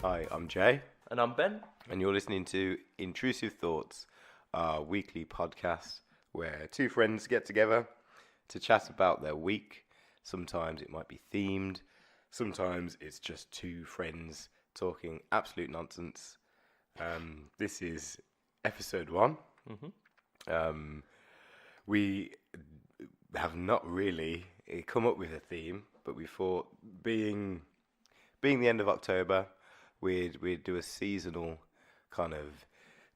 Hi, I'm Jay, And I'm Ben. and you're listening to Intrusive Thoughts, our weekly podcast where two friends get together to chat about their week. Sometimes it might be themed, sometimes it's just two friends talking absolute nonsense. This is episode 1. We have not really come up with a theme, but we thought being the end of October, we'd do a seasonal kind of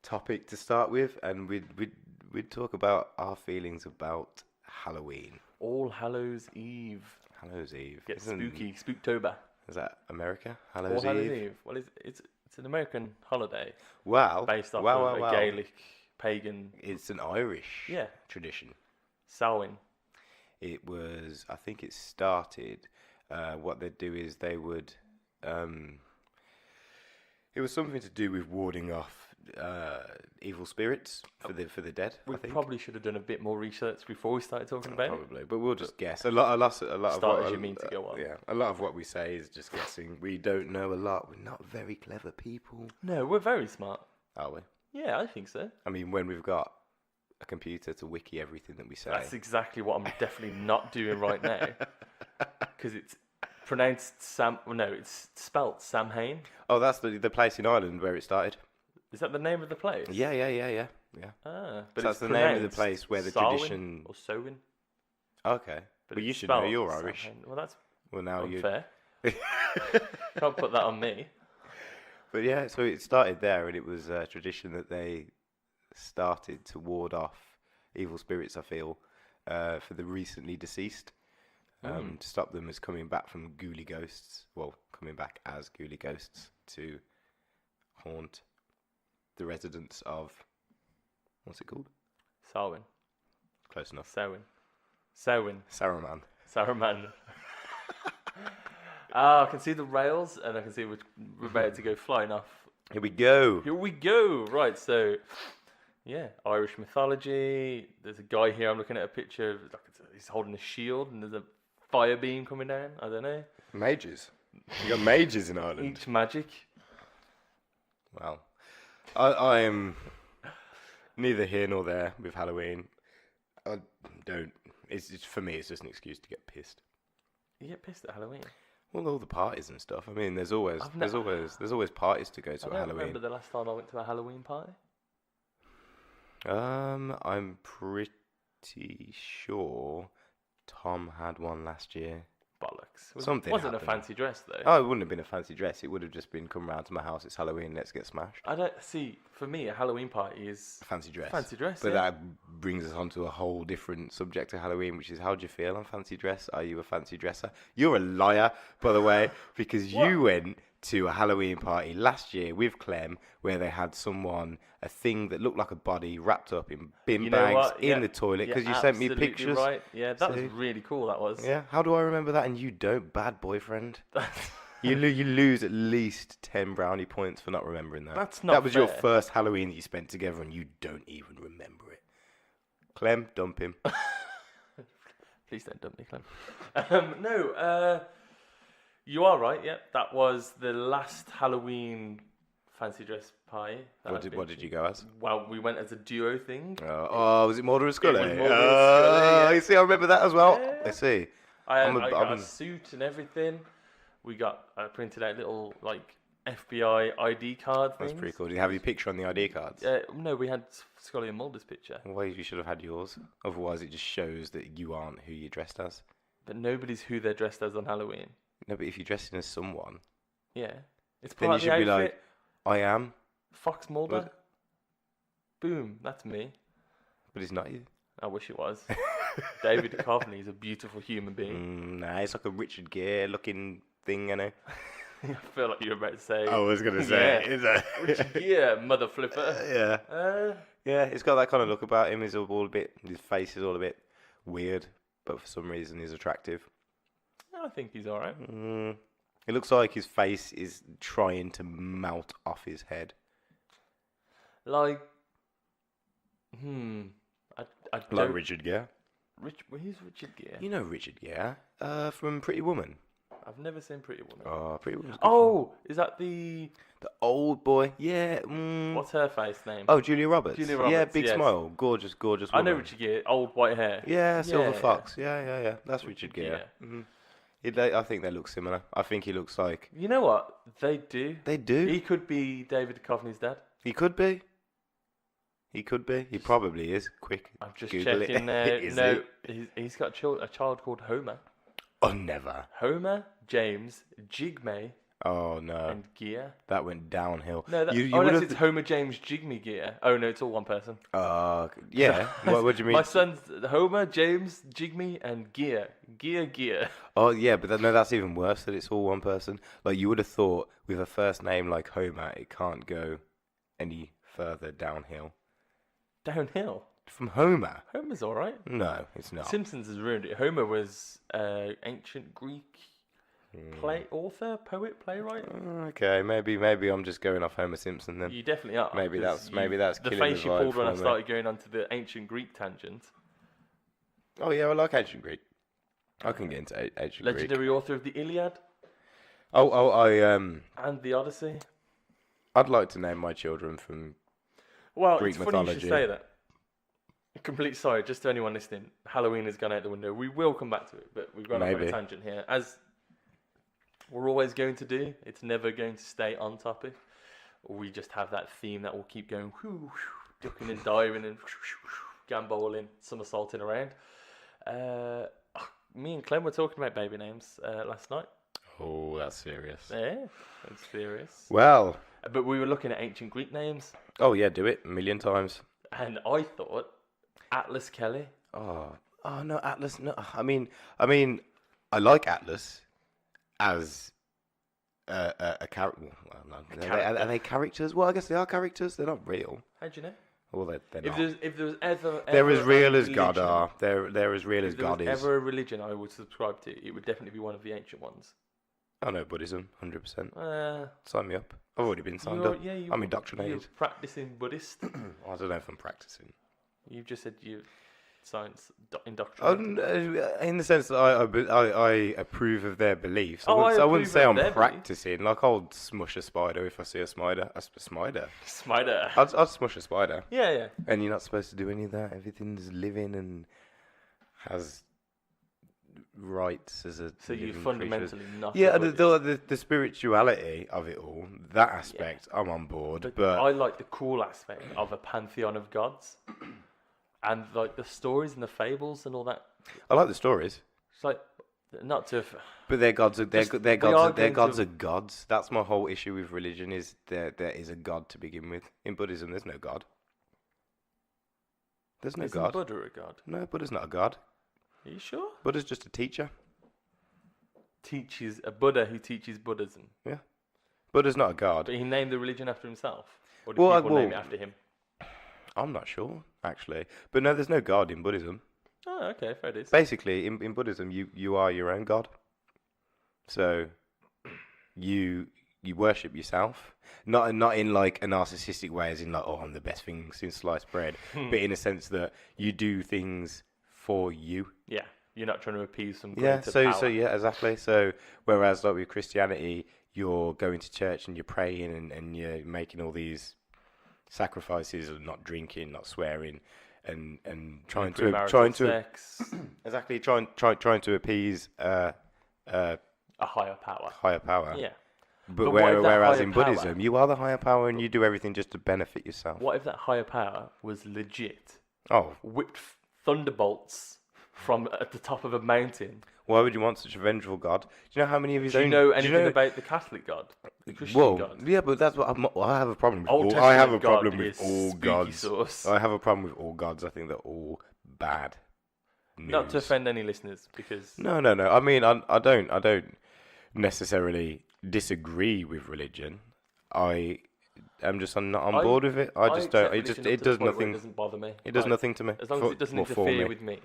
topic to start with, and we'd talk about our feelings about Halloween. All Hallows Eve. Hallows Eve. Get spooky, Spooktober. Is that America? All Hallows Hallows Eve. Eve. Well, it's an American holiday Wow. based off wow, of wow, a wow. Gaelic pagan. It's an Irish tradition. Samhain. It was, I think it started, what they'd do is they would, it was something to do with warding off evil spirits for the dead. We I think. probably should have done a bit more research before we started talking about it. Probably, but we'll just guess. A lot of Start what, as you mean to go on. Yeah, a lot of what we say is just guessing. We don't know a lot. We're not very clever people, No, we're very smart. are we? Yeah, I think so. I mean, when we've got a computer to wiki everything that we say. That's exactly what I'm definitely not doing right now. Because it's pronounced Sam. Well, no, it's spelt Samhain. Oh, that's the place in Ireland where it started. Is that the name of the place? Yeah. Ah, So but that's it's the name of the pronounced place where the Samhain tradition. or Samhain. Okay, But well, you it's should know. spelled You're Irish. Samhain. Well, that's Well, now you. unfair. Can't put that on me. But yeah, so it started there, and it was a tradition that they started to ward off evil spirits. I feel for the recently deceased, to stop them as coming back from ghouly ghosts. Well, coming back as ghouly ghosts to haunt the residents of what's it called? Samhain. Close enough. Samhain. Saruman. Saruman. I can see the rails, and I can see we're about to go flying off. Here we go. Here we go. Right, so yeah, Irish mythology. There's a guy here. I'm looking at a picture. He's holding a shield, and there's a fire beam coming down. I don't know. Mages. You got mages in Ireland. Each magic. Well, I am neither here nor there with Halloween. I don't. It's for me. It's just an excuse to get pissed. You get pissed at Halloween. Well, all the parties and stuff. I mean, there's always I've there's always parties to go to I at don't Halloween. remember the last time I went to a Halloween party. I'm pretty sure Tom had one last year. Bollocks. Something wasn't a happened. fancy dress though. Oh, it wouldn't have been a fancy dress. It would have just been come round to my house. It's Halloween. Let's get smashed. I don't see. For me, a Halloween party is Fancy dress. fancy dress. But yeah. that brings us on to a whole different subject to Halloween, which is how do you feel on fancy dress? Are you a fancy dresser? You're a liar, by the way, because you went to a Halloween party last year with Clem where they had a thing that looked like a body wrapped up in bin You know bags what? in Yeah, the toilet because you're you sent me absolutely pictures. Right. Yeah, that See? was really cool. That was. Yeah, how do I remember that and you don't, bad boyfriend? You lose at least 10 brownie points for not remembering that. That's not That was your fair. first Halloween that you spent together and you don't even remember it. Clem, dump him. Please don't dump me, Clem. No, you are right. Yeah, that was the last Halloween fancy dress party. that I've been What did you go as? Well, we went as a duo thing. Was it Mulder and Scully? It was Mulder and Scully, yeah. You see, I remember that as well. Yeah. I see. I I'm got a suit and everything. I printed out little FBI ID card things. That's pretty cool. Did you have your picture on the ID cards? No, we had Scully and Mulder's picture. Well, you should have had yours. Otherwise, it just shows that you aren't who you're dressed as. But nobody's who they're dressed as on Halloween. No, but if you're dressing as someone, Yeah. It's then part you of the should be outfit. like, I am, Fox Mulder. But- Boom, that's me. but it's not you. I wish it was. David Duchovny is a beautiful human being. Nah, it's like a Richard Gere looking thing, you know. I feel like you were about to say. I was gonna say, is it? Richard Gere, mother flipper. Yeah. Yeah, it's got that kind of look about him. His face is all a bit weird, but for some reason he's attractive. I think he's alright. It looks like his face is trying to melt off his head. Like, I Like don't. Richard Gere. Who's Richard Gere? You know Richard Gere from Pretty Woman. I've never seen Pretty Woman. Oh, Pretty Woman's good. Oh, is that the... The old boy. Yeah. What's her face name? Oh, Julia Roberts. Julia Yeah, Roberts, big yes. smile. Gorgeous, gorgeous I woman. know Richard Gere. Old white hair. Yeah, Silver Yeah. Fox. Yeah. That's Richard Gere. I think they look similar. I think he looks like... You know what? They do. They do. He could be David Duchovny's dad. He could be. He could be. He probably is. Quick. I'm just Google checking. Is No, he? he's got a child called Homer. Oh, never. Homer, James, Jigme, Oh, no. and Gear. That went downhill. No, unless it's Homer, James, Jigme, Gear. Oh no, it's all one person. Yeah. What do you mean? My son's Homer, James, Jigme, and Gear. Gear. Oh, yeah, but that's even worse that it's all one person. Like, you would have thought with a first name like Homer, it can't go any further downhill. Downhill. From Homer? Homer's all right. No, it's not. Simpsons has ruined it. Homer was ancient Greek author, poet, playwright. Okay, maybe I'm just going off Homer Simpson then. You definitely are. Maybe that's the killing face the you vibe pulled when for I me. started going onto the ancient Greek tangent. Oh yeah, I like ancient Greek. I can get into ancient Greek. Legendary author of the Iliad And the Odyssey. I'd like to name my children from Well, Greek it's funny you mythology. should say that. Complete sorry, just to anyone listening. Halloween has gone out the window. We will come back to it, but we've gone off on a Maybe. tangent here. As we're always going to do, it's never going to stay on topic. We just have that theme that will keep going, ducking and diving and gamboling, somersaulting around. Me and Clem were talking about baby names last night. Oh, that's serious. Yeah, that's serious. Well, But we were looking at ancient Greek names, oh yeah, do it a million times. and I thought Atlas Kelly. Oh no, Atlas. No, I mean, I like Atlas as a character. Well, no, are they characters? Well, I guess they are characters. They're not real. How do you know? Well, they're If not. there was ever They're as real a as God religion- are. They're as real as If there God was is. ever a religion I would subscribe to, it would definitely be one of the ancient ones. I know Buddhism, 100%. Sign me up. I've already been signed You're- up. yeah, I'm indoctrinated. You're practicing Buddhist. I don't know if I'm practicing. You just said you science Oh, indoctrinated. in the sense that I approve of their beliefs. Oh, I I wouldn't approve say of I'm their beliefs. practicing. Like, I'll smush a spider if I see a spider. A spider? Spider. I'd smush a spider. Yeah. And you're not supposed to do any of that. Everything's living and has rights as a So you living fundamentally creature. not. Yeah, a Buddhist. the spirituality of it all, that aspect, I'm on board. But I like the cool aspect of a pantheon of gods, and like the stories and the fables and all that. I like the stories. It's like not to. But their gods are Just- their we gods are are, their going gods to- are gods. That's my whole issue with religion is there is a god to begin with. In Buddhism, there's no god. There's no Isn't god. Buddha a god? No, Buddha's not a god. Are you sure? Buddha's just a teacher. Teaches a Buddha who teaches Buddhism, Buddha's not a god. but he named the religion after himself, or did Well, people name it after him? I'm not sure actually, but no, there's no god in Buddhism. Oh, okay, fair it is. Basically, in Buddhism, you are your own god. So you worship yourself, not in like a narcissistic way, as in like, oh, I'm the best thing since sliced bread, but in a sense that you do things for you. Yeah, you're not trying to appease some Yeah. greater So power. yeah, exactly. So whereas like with Christianity, you're going to church and you're praying and you're making all these sacrifices of not drinking, not swearing, and trying to sex, exactly trying to appease a higher power. higher power. Yeah. But what if that whereas higher in power- Buddhism, you are the higher power and you do everything just to benefit yourself. What if that higher power was legit? Oh, Whipped thunderbolts from at the top of a mountain. why would you want such a vengeful God? Do you know how many of his Do you own? know anything about the Catholic God? The Christian Well, God? yeah, but that's what I have a problem with. Old I have a Testament God problem with is all spooky gods. sauce. I have a problem with all gods. I think they're all bad. Not to news. offend any listeners, because No. I mean, I don't necessarily disagree with religion. I'm not on board with it. I just don't. accept religion up It to the does point where nothing. It doesn't bother me. It does Like, nothing to me. As long as it doesn't for interfere me. with me.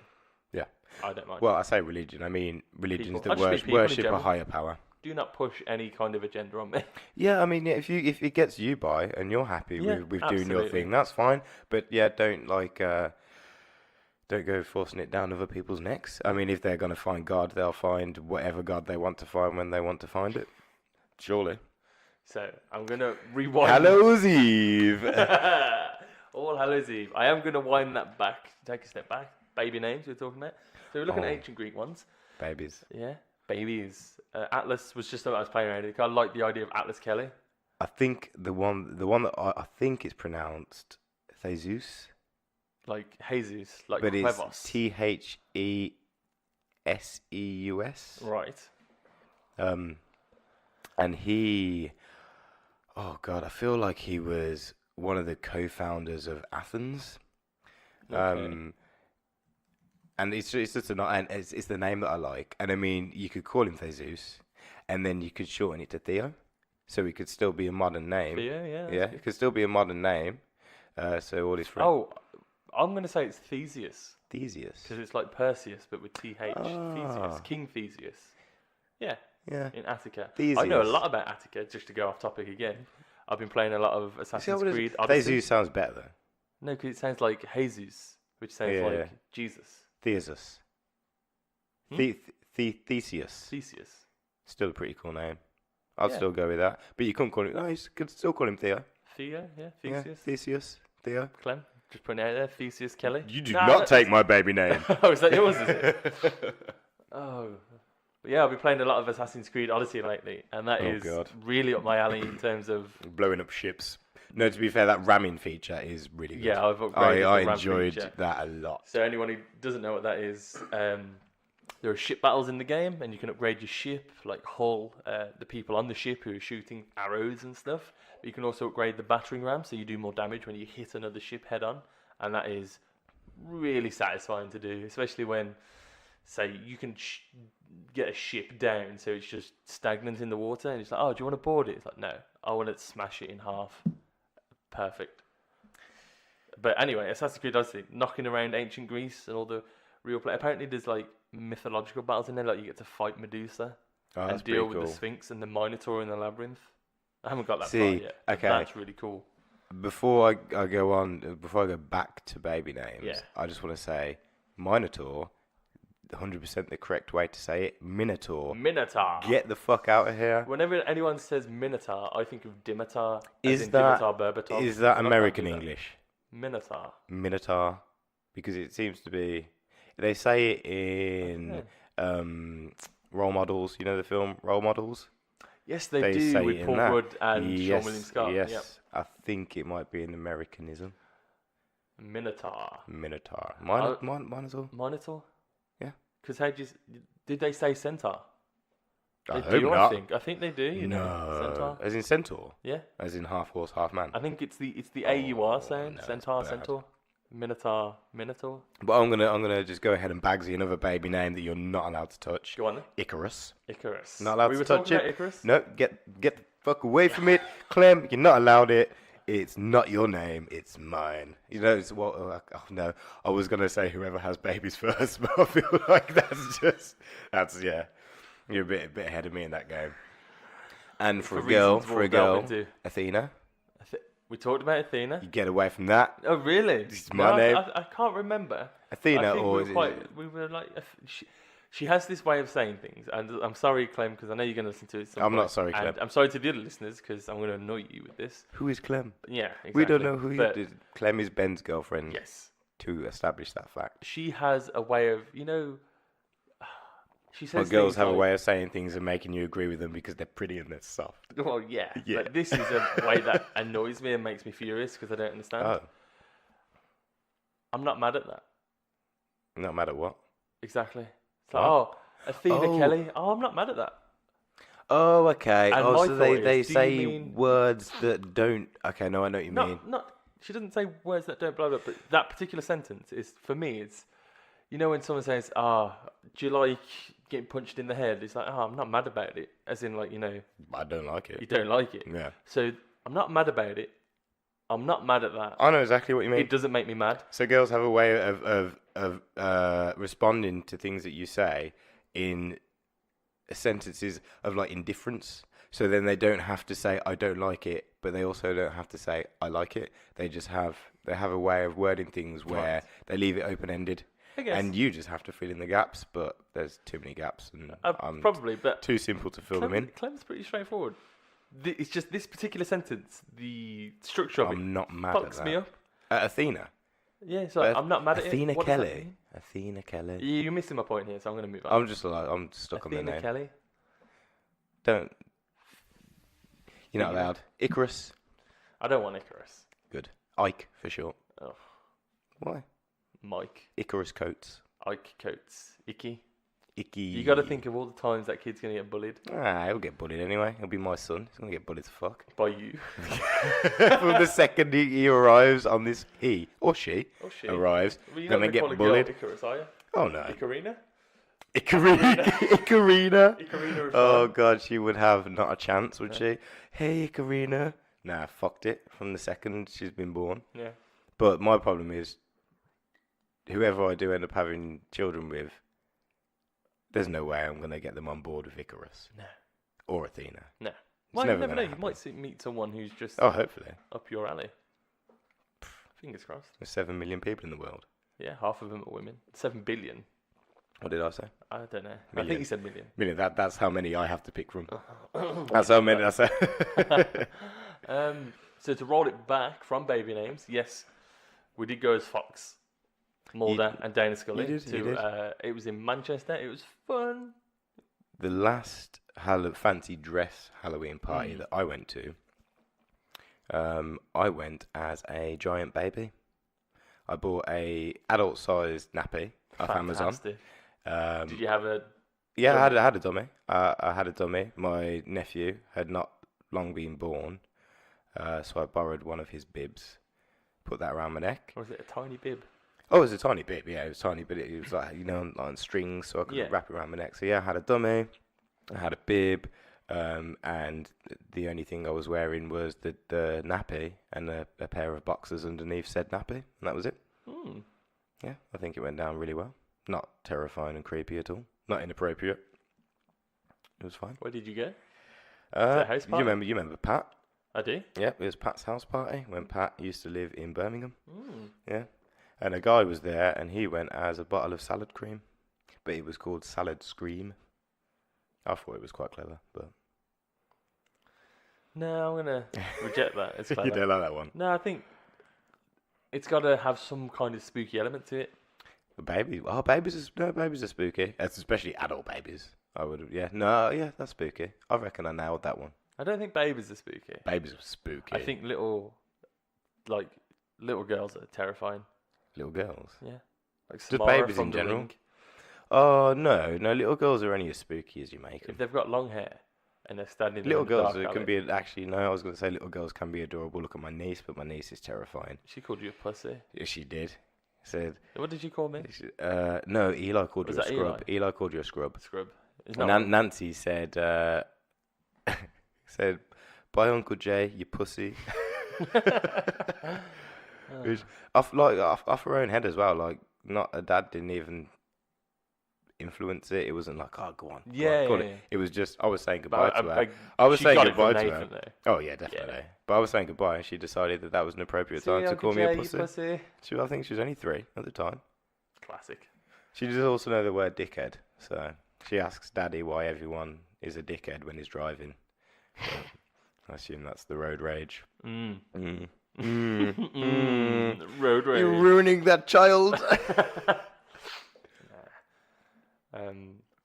Yeah. I don't mind. Well, I say religion. I mean religions People. that I just mean people in worship a general. higher power. Do not push any kind of agenda on me. Yeah, I mean, if it gets you by and you're happy Yeah, with doing your absolutely. thing, that's fine. But yeah, don't don't go forcing it down other people's necks. I mean, if they're going to find God, they'll find whatever God they want to find when they want to find it. Surely. So I'm gonna rewind. Hallows Eve. All Hallows Eve. I am gonna wind that back. Take a step back. Baby names we're talking about. So we're looking at ancient Greek ones. Babies. Yeah, babies. Atlas was just something I was playing around with. I like the idea of Atlas Kelly. I think the one that I think is pronounced Theseus, Like Jesus, like but Huevos. it's Theseus. Right. And he, oh God, I feel like he was one of the co-founders of Athens. Okay. And it's just and it's the name that I like. And I mean, you could call him Theseus, and then you could shorten it to Theo, so it could still be a modern name. Theo, yeah. Yeah, it could still be a modern name. So all his friends. Oh, I'm gonna say it's Theseus Theseus. because it's like Perseus but with TH. Ah. Theseus, King Theseus. Yeah, Yeah. in Attica. Theseus. I know a lot about Attica. Just to go off topic again, I've been playing a lot of Assassin's Creed Odyssey. Theseus sounds better though. No, because it sounds like Jesus, which sounds Yeah, like yeah. Jesus. Theseus. Hmm? Theseus. Theseus. Still a pretty cool name. I'd Yeah. still go with that. But you couldn't call him. No, you could still call him Theo. Theo, yeah, Yeah, Theseus. Theseus. Theo. Clem, just putting it out there. Theseus Kelly. You do Nah, not that- take my baby name. Oh, is that yours? Is it? Oh. But yeah, I've been playing a lot of Assassin's Creed Odyssey lately, and that Oh, is God. really up my alley in terms of. Blowing up ships. No, to be fair, that ramming feature is really good. Yeah, I've upgraded I the RAM enjoyed feature. that a lot. So anyone who doesn't know what that is, there are ship battles in the game, and you can upgrade your ship, like hull, the people on the ship who are shooting arrows and stuff. But you can also upgrade the battering ram, so you do more damage when you hit another ship head on, and that is really satisfying to do, especially when, say, you can get a ship down, so it's just stagnant in the water, and it's like, oh, do you want to board it? It's like, no, I want to smash it in half. Perfect. But anyway, Assassin's Creed Odyssey, knocking around ancient Greece and all the real play. Apparently, there's like mythological battles in there, like you get to fight Medusa Oh, and that's deal pretty with cool. the Sphinx and the Minotaur in the labyrinth. I haven't got that far See, yet. okay. That's really cool. Before I go on, before I go back to baby names, Yeah. I just want to say Minotaur, 100% the correct way to say it. Minotaur. Minotaur. Get the fuck out of here. Whenever anyone says Minotaur, I think of Dimitar. Is as in that- Dimitar Berbatov. Is that and I can't American do that. English? Minotaur. Minotaur, because it seems to be. They say it in Role Models. You know the film Role Models. Yes, they, They do say with it in Paul that. Rudd and Sean William Scott. Yes, Yep. I think it might be an Americanism. Minotaur. Minotaur. I- Minotaur. Minotaur? Yeah. Because did they say centaur? I They hope do, not. I think they do, you know. Centaur. As in centaur. Yeah. As in half horse, half man. I think it's the AUR sound. no, it's Centaur, bad. centaur. Minotaur. But I'm gonna just go ahead and bagsy another baby name that you're not allowed to touch. Go on then. Icarus. Icarus. Not allowed we to were touch talking about it. Icarus? No, get the fuck away from it, Clem. You're not allowed it. It's not your name. It's mine. You know. It's what? Oh no. I was gonna say whoever has babies first, but I feel like that's yeah. You're a bit ahead of me in that game. And for a girl, reasons we'll delve into. Athena, We talked about Athena. you get away from that. Oh, really? This is my No, name. I can't remember. Athena, I think or we is were it? we were like, she has this way of saying things, and I'm sorry, Clem, because I know you're going to listen to it. at some I'm not point, sorry, Clem. and I'm sorry to the other listeners because I'm going to annoy you with this. Who is Clem? But yeah, exactly. We don't know who but he is. Clem is Ben's girlfriend. Yes, To establish that fact. she has a way of, she says Well, girls things have a like- way of saying things and making you agree with them because they're pretty and they're soft. Well, yeah, Yeah. but this is a way that annoys me and makes me furious because I don't understand. Oh, I'm not mad at that. no matter what. Exactly. It's like, What? oh, Athena Oh. Kelly. Oh, I'm not mad at that. Oh, okay. And Oh, my so thought they is, do you say mean- words that don't. Okay, no, I know what you mean. Not. She doesn't say words that don't blah blah. But that particular sentence is for me. It's when someone says, "Ah, do you like getting punched in the head?" It's like, "Oh, I'm not mad about it." As in, like I don't like you it. don't like it. Yeah. So I'm not mad about it. I'm not mad at that. I know exactly what you mean. It doesn't make me mad. So girls have a way of responding to things that you say in sentences of like indifference. So then they don't have to say I don't like it, but they also don't have to say I like it. They have a way of wording things where Right. they leave it open ended. I guess. And you just have to fill in the gaps, but there's too many gaps, and I'm Probably, but too simple to fill them in. Clem's pretty straightforward. It's just this particular sentence, the structure of it I'm not mad at fucks that. me up. Athena. Yeah, so I'm not mad at it. Athena What does that Kelly. mean? Athena Kelly. You're missing my point here, so I'm going to move on. I'm just like, I'm stuck on the Athena name. Kelly. Don't. You're not allowed. Icarus. I don't want Icarus. Good. Ike for short. Oh. Why? Mike. Icarus Coates. Ike Coates. Icky. Icky. You got to think of all the times that kid's going to get bullied. He'll get bullied anyway. He'll be my son. He's going to get bullied as fuck. By you. From the second he arrives on this, he or she, arrives, Well, you're going to not get gonna bullied. call a girl Icarus, are you? Oh no. Icarina? Icarina. Icarina. Icarina is Oh fine. god, she would have not a chance, would she? Hey, Icarina. Nah, fucked it from the second she's been born. Yeah. But my problem is, whoever I do end up having children with, there's no way I'm going to get them on board with Icarus. No. Or Athena. No. It's Well, you never never know. gonna You happen. might meet someone who's just Oh, hopefully. up your alley. Fingers crossed. There's 7 million people in the world. Yeah, half of them are women. 7 billion. What did I say? I don't know. I Million. think you said million. Million. That's how many I have to pick from. That's how many. That's So to roll it back from baby names, yes, we did go as Fox, Mulder, and Dana Scully. you did. It was in Manchester. It was fun. The last fancy dress Halloween party that I went to, I went as a giant baby. I bought a adult-sized nappy off Amazon. Fantastic. Did you have a... Yeah, I had a dummy. I had a dummy. My nephew had not long been born, so I borrowed one of his bibs, put that around my neck. Or was it a tiny bib? Oh, it was a tiny bib. Yeah, it was tiny, but it was like, on strings, so I could wrap it around my neck. So yeah, I had a dummy, I had a bib, and the only thing I was wearing was the nappy and a pair of boxers underneath said nappy, and that was it. Yeah, I think it went down really well. Not terrifying and creepy at all. Not inappropriate. It was fine. Where did you go? Uh, house you party? remember Pat? I do. Yeah, it was Pat's house party when Pat used to live in Birmingham. Mm. Yeah, and a guy was there, and he went as a bottle of salad cream, but it was called Salad Scream. I thought it was quite clever, but No, I'm going to reject that. It's clever. you don't like that one. No, I think it's got to have some kind of spooky element to it. The babies, babies are spooky. It's especially adult babies. That's spooky. I reckon I nailed that one. I don't think babies are spooky. Babies are spooky. I think little girls are terrifying. Little girls. Yeah. Like Just Samara babies from in The general? Ring. Oh no, little girls are only as spooky as you make them. If they've got long hair and they're standing Little in the girls, dark it can alley. be actually no. I was going to say little girls can be adorable. Look at my niece, but my niece is terrifying. She called you a pussy. Yeah, she did. Said What did you call me? no. Eli called Was you a that scrub. Eli called you a scrub. Scrub. It's And not Nancy said said, "Bye, Uncle Jay, you pussy." Which, off her own head as well. Like, not her dad didn't even influence it. It wasn't like, oh, go on. Yeah, go on. yeah. It was just I was saying goodbye to her. I I was she saying got it goodbye from to her. Nathan, though. Oh yeah, definitely. But I was saying goodbye, and she decided that was an appropriate time to call me a pussy. I think she was only 3 at the time. Classic. She does also know the word dickhead, so she asks Daddy why everyone is a dickhead when he's driving. I assume that's the road rage. Road rage. You're ruining that child.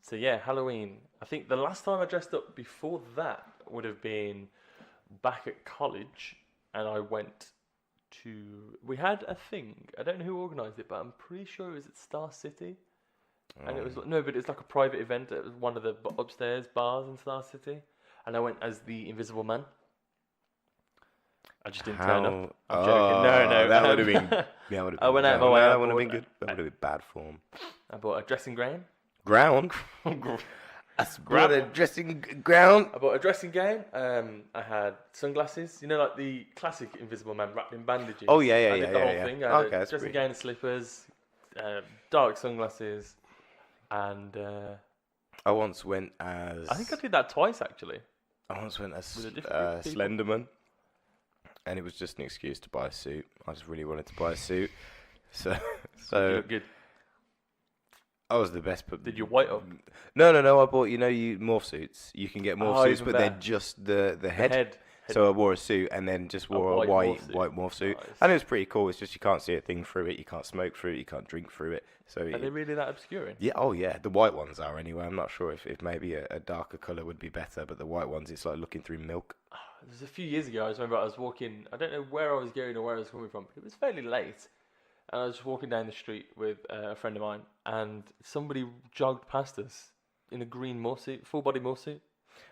So yeah, Halloween. I think the last time I dressed up before that would have been back at college, and I went to. We had a thing. I don't know who organised it, but I'm pretty sure it was at Star City. And it was but it's like a private event at one of the upstairs bars in Star City, and I went as the Invisible Man. I just didn't turn up. I'm joking. No, that would have been. Yeah, would have been. I went out my way. That would have been good. That would have been bad form. I bought a dressing gown. Ground. I brought a dressing ground. I bought a dressing gown. I had sunglasses. You know, like the classic Invisible Man wrapped in bandages. Oh yeah. I did the whole thing. I had Okay, a that's dressing pretty. gown and slippers, dark sunglasses, and I once went as. I think I did that twice actually. I once went as With a different group of people. Slenderman, and it was just an excuse to buy a suit. I just really wanted to buy a suit, so You look good. I was the best. Did you white up? No. I bought, you morph suits. You can get morph suits, even but they're better. just the The head. head. So I wore a suit and then just wore a white white morph morph suit. suit, Nice. and it was pretty cool. It's just you can't see a thing through it. You can't smoke through it. You can't drink through it. So Are they really that obscuring? yeah, oh yeah, the white ones are anyway. I'm not sure if maybe a darker color would be better, but the white ones, it's like looking through milk. It was a few years ago. I remember I was walking. I don't know where I was going or where I was coming from, but it was fairly late. And I was just walking down the street with a friend of mine, and somebody jogged past us in a green morph suit, full body morph suit.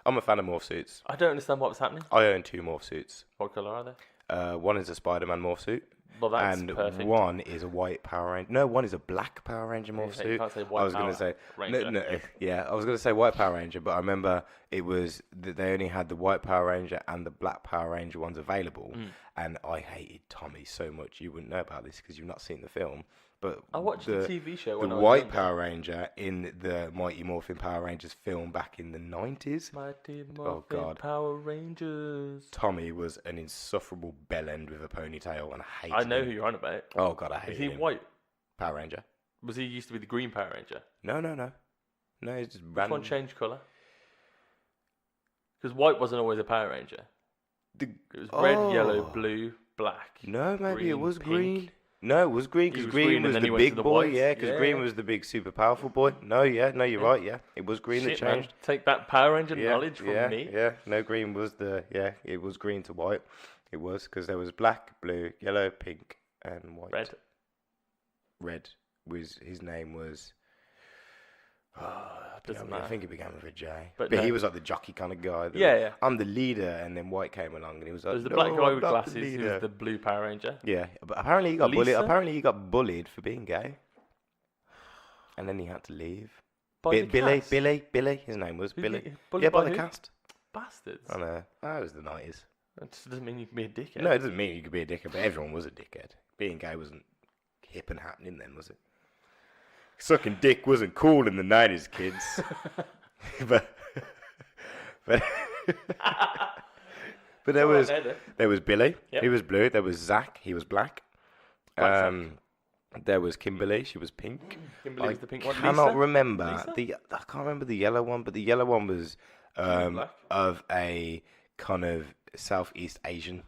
I'm a fan of morph suits. I don't understand what was happening. I own 2 morph suits. What colour are they? One is a Spider-Man morph suit, Well, that's and perfect. one is a white Power Ranger. No, one is a black Power Ranger morph You suit. can't say white I was Power going to say Ranger. no, yeah, I was going to say white Power Ranger, but I remember it was that they only had the white Power Ranger and the black Power Ranger ones available, and I hated Tommy so much. You wouldn't know about this because you've not seen the film, but I watched the TV show when the I was white younger. Power Ranger in the Mighty Morphin Power Rangers film back in the 90s. Mighty Oh, Morphin God. Power Rangers. Tommy was an insufferable bellend with a ponytail, and I hated I know him. who you're on about. Oh God, I Is hated he him. white? Power Ranger? Was he used to be the Green Power Ranger? No, he's just Which random. one changed colour? Because white wasn't always a Power Ranger. The- It was red, Oh. yellow, blue, black. No, maybe it green, was pink. green. No, it was green He because was green green and was then the he went to big the boy. white. Yeah, because Yeah, green yeah. was the big super powerful boy. No, you're Yeah. right. Yeah, it was green Shit, that man. changed. Take that Power Ranger Yeah, knowledge from yeah, me. yeah. No, green was it was green to white. It was because there was black, blue, yellow, pink, and white. Red. Red was his name was. Doesn't I matter. think it began with a J. But But no. he was like the jockey kind of guy. Yeah. I'm the leader, and then White came along, and he was like, There's the no, black guy I'm with not the glasses who leader." was the blue Power Ranger. Yeah, but apparently he got bullied. Lisa? Apparently he got bullied for being gay, and then he had to leave. By the cast. Billy. His name was Who Billy. did- bullied Yeah, by by the who? cast. Bastards. I know. That was the 90s. That just doesn't mean you can be a dickhead. No, it doesn't mean you could be a dickhead, but everyone was a dickhead. Being gay wasn't hip and happening then, was it? Sucking dick wasn't cool in the 90s, kids. but but there was Billy. Yep. He was blue. There was Zach. He was black. Black Zach. There was Kimberly. She was pink. Kimberly I was the pink one. cannot Lisa? remember Lisa? I can't remember the yellow one, but the yellow one was Black? of a kind of Southeast Asian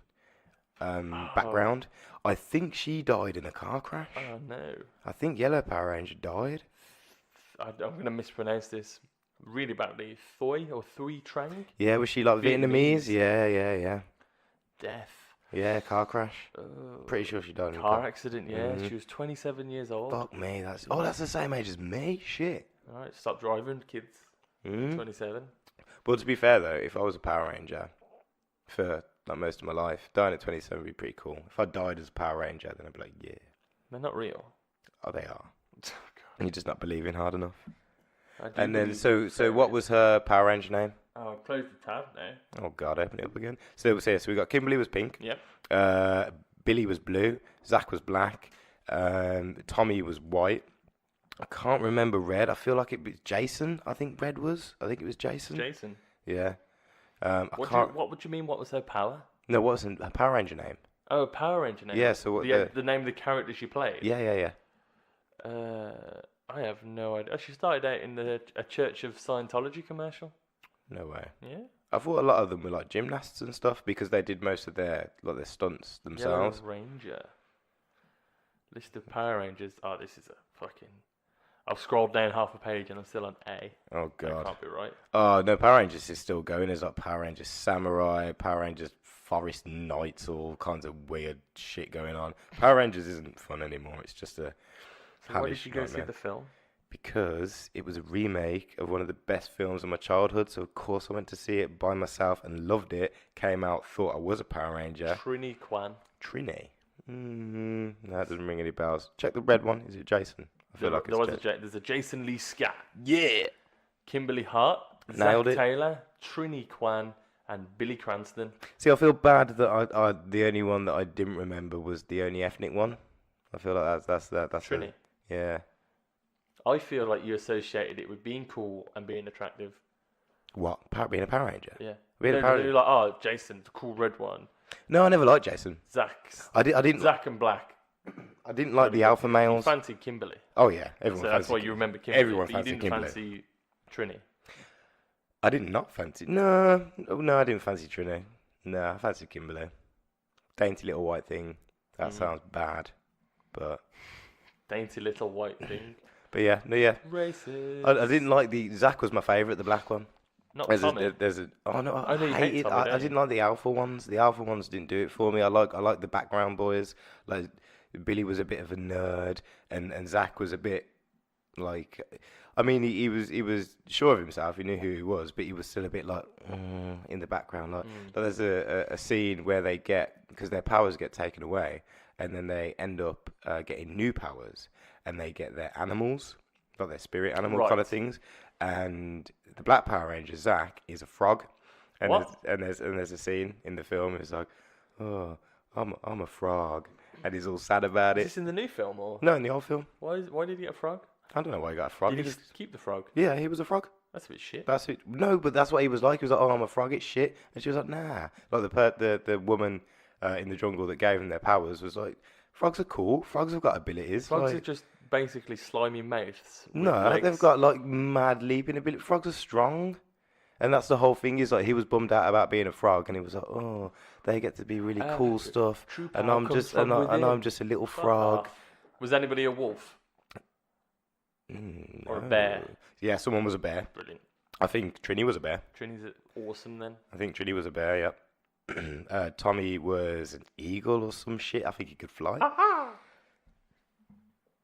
background. I think she died in a car crash. Oh no. I think Yellow Power Ranger died. I'm going to mispronounce this really badly. Thoi or Thui Trang? Yeah, was she like Vietnamese? Vietnamese. Yeah. Death. Yeah, car crash. Oh. Pretty sure she died in a Car car. accident, yeah. Mhm. She was 27 years old. Fuck me, that's the same age as me. Shit. Alright, stop driving, kids. Mm. 27. But to be fair though, if I was a Power Ranger for like most of my life, dying at 27 would be pretty cool. If I died as a Power Ranger, then I'd be like, yeah. They're not real. Oh, they are. You're just not believing hard enough. I do And then, believe so what was her Power Ranger name? Oh, close the tab now. Oh God, open it up again. So we got Kimberly was pink. Yep. Billy was blue. Zach was black. Tommy was white. I can't remember red. I feel like it was Jason. I think red was. I think it was Jason. Jason. Yeah. What would you mean? What was her power? No, what was her Power Ranger name? Oh, Power Ranger name. Yeah. So what? The name of the character she played. Yeah. I have no idea. Oh, she started out in a Church of Scientology commercial. No way. Yeah. I thought a lot of them were like gymnasts and stuff because they did most of their stunts themselves. Yellow Ranger. List of Power Rangers. Oh, this is a fucking. I've scrolled down half a page and I'm still on A. Oh That God. can't be right. Oh no, Power Rangers is still going. There's like Power Rangers Samurai, Power Rangers Forest Knights, all kinds of weird shit going on. Power Rangers isn't fun anymore. It's just a So why did hellish you go see nightmare. the film? Because it was a remake of one of the best films of my childhood. So of course I went to see it by myself and loved it. Came out, thought I was a Power Ranger. Trini Kwan. Trini. That doesn't ring any bells. Check the red one. Is it Jason? I feel like it's Jason. There's a Jason Lee Scott, Yeah. Kimberly Hart, Nailed Zach it. Taylor, Trini Kwan, and Billy Cranston. See, I feel bad that I the only one that I didn't remember was the only ethnic one. I feel like that's Trini. Yeah. I feel like you associated it with being cool and being attractive. What? Being a Power Ranger? Yeah. Being a No, Power you're Ranger? like, oh, Jason, the cool red one. No, I never liked Jason. Zach's. I didn't. Zach and Black. I didn't like the alpha You males. fancied Kimberly. Oh yeah, So everyone. that's fancied why you remember Kimberly. Everyone but fancied you didn't Kimberly. fancy Trini. I did not fancy. No, I didn't fancy Trini. No, I fancied Kimberly. Dainty little white thing. That sounds bad, but Dainty little white thing. yeah, no, yeah. Racist. I didn't like the Zach was my favourite, the black one. Not There's Tommy. oh no, I know you hate Tommy, I don't didn't you? like the alpha ones. The alpha ones didn't do it for me. I like the background boys. Like Billy was a bit of a nerd, and Zach was a bit like, I mean, he was sure of himself. He knew who he was, but he was still a bit like in the background. Like there's a scene where they get, because their powers get taken away, and then they end up getting new powers, and they get their animals, like their spirit animal kind of Right. things. And the Black Power Ranger Zach is a frog, and What? there's a scene in the film. It's like, oh, I'm a frog, and he's all sad about Is it. this in the new film or? No, in the old film, Why did he get a frog? I don't know why he got a frog. Did He he just, just keep the frog? yeah, he was a frog. That's a bit shit. That's it. No, but that's what he was like. He was like, oh, I'm a frog. It's shit. And she was like, nah. Like the woman in the jungle that gave him their powers was like, frogs are cool. Frogs have got abilities. Frogs like, are just basically slimy mouths. with no, legs. they've got like mad leaping ability. Frogs are strong. And that's the whole thing. Is like he was bummed out about being a frog, and he was like, "Oh, they get to be really cool stuff, true and power I'm comes just from and within." I'm just a little Fuck frog." off. Was anybody a wolf or a bear? Yeah, someone was a bear. Brilliant. I think Trini was a bear. Trini's awesome then. I think Trini was a bear. Yep. Tommy was an eagle or some shit. I think he could fly.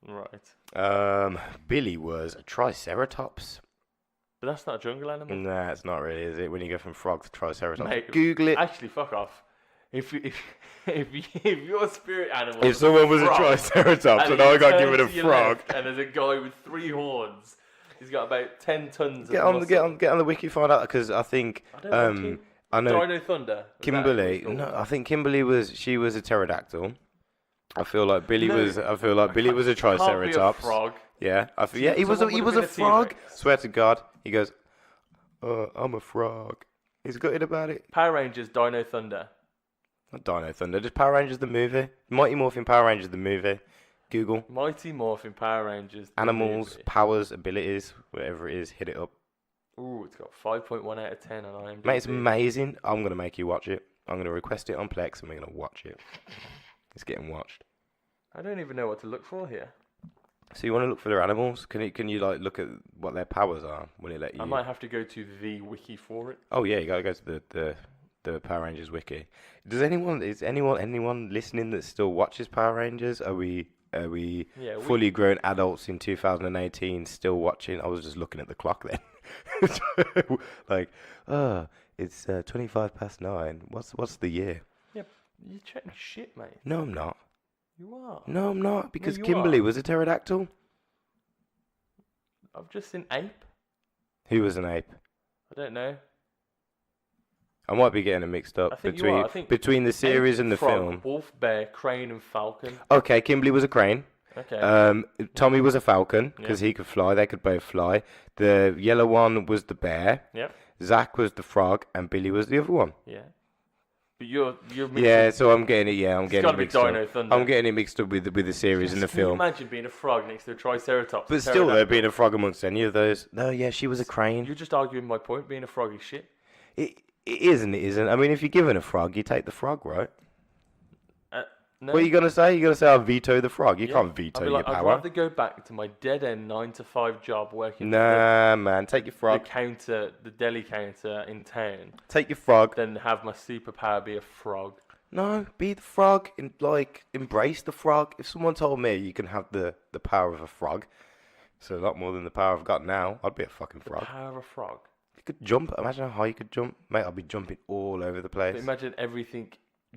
Right. Billy was a triceratops. But that's not a jungle animal. Nah, it's not really, is it? When you go from frog to triceratops, Mate, Google it. Actually, fuck off. If your spirit animal. If someone was a frog, triceratops and then I you got turn given a to your frog, left and there's a guy with 3 horns. He's got about 10 tons get of on muscle. get on the wiki, find out, because I think I don't want to. I know Dino Thunder. Was that Kimberly. what it's No, called? I think Kimberly was a pterodactyl. I feel like Billy No, was. I feel like Billy was a Can't be a triceratops. frog. Yeah, yeah, he was a Someone would've been a frog. T-Rex. Swear to God, he goes, I'm a frog. He's gutted about it. Power Rangers Dino Thunder. Not Dino Thunder, just Power Rangers the movie. Mighty Morphin Power Rangers the movie. Google Mighty Morphin Power Rangers. the animals, movie. powers, abilities, whatever it is. Hit it up, Ooh, it's got 5.1 out of 10 on IMDb. mate. It's amazing. I'm gonna make you watch it. I'm gonna request it on Plex, and we're gonna watch it. It's getting watched. I don't even know what to look for here. So you want to look for their animals? Can you like look at what their powers are? Will it let you? I might have to go to the wiki for it. Oh yeah, you gotta go to the Power Rangers wiki. Is anyone listening that still watches Power Rangers? Are we Yeah, fully grown adults in 2018 still watching? I was just looking at the clock then. Like, it's 9:25. What's the year? Yeah, you're chatting shit, mate. No, I'm not. You are. No, I'm not, because you Kimberly are. was a pterodactyl. I've just seen ape. Who was an ape? I don't know. I might be getting it mixed up I think you between are. I think between the series Ape, and the frog, film. Wolf, bear, crane, and falcon. Okay, Kimberly was a crane. Okay. Tommy was a falcon because he could fly. They could both fly. The yellow one was the bear. Yep. Zach was the frog, and Billy was the other one. Yeah. But you're mixing. Yeah, so I'm getting it. Yeah, I'm It's getting gotta it be mixed up. Dino Thunder. I'm getting it mixed up with the series and the Can you film. imagine being a frog next to a triceratops? But still, there being a frog amongst any of those. No, yeah, she was a crane. You're just arguing my point. Being a frog is shit. It isn't. It isn't. I mean, if you're given a frog, you take the frog, right? No. What are you gonna say? You're gonna say I veto the frog? You Yeah. can't veto I'd be your like, I'd power. rather go back to my dead end 9 to 5 job working Nah, man, take your the frog. counter, the deli counter in town, Take your frog. than have my superpower be a frog. No, be the frog and like embrace the frog. If someone told me you can have the power of a frog, so a lot more than the power I've got now, I'd be a fucking The frog. power of a frog. You could jump. Imagine how high you could jump, mate. I'd be jumping all over the But place. imagine everything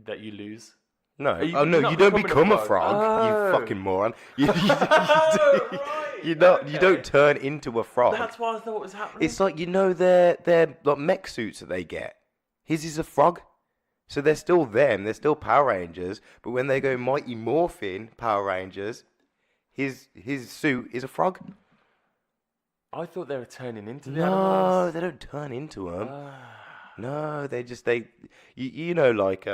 that you lose. No, you- oh no, you're not you don't becoming a become a frog. frog. Oh. You fucking moron. You Right, you don't okay. turn into a frog. That's why I thought it was happening. It's like their like mech suits that they get. His is a frog. So they're still them, they're still Power Rangers, but when they go Mighty Morphin Power Rangers, his suit is a frog. I thought they were turning into the No, animals. they don't turn into them. Ah. No, you know like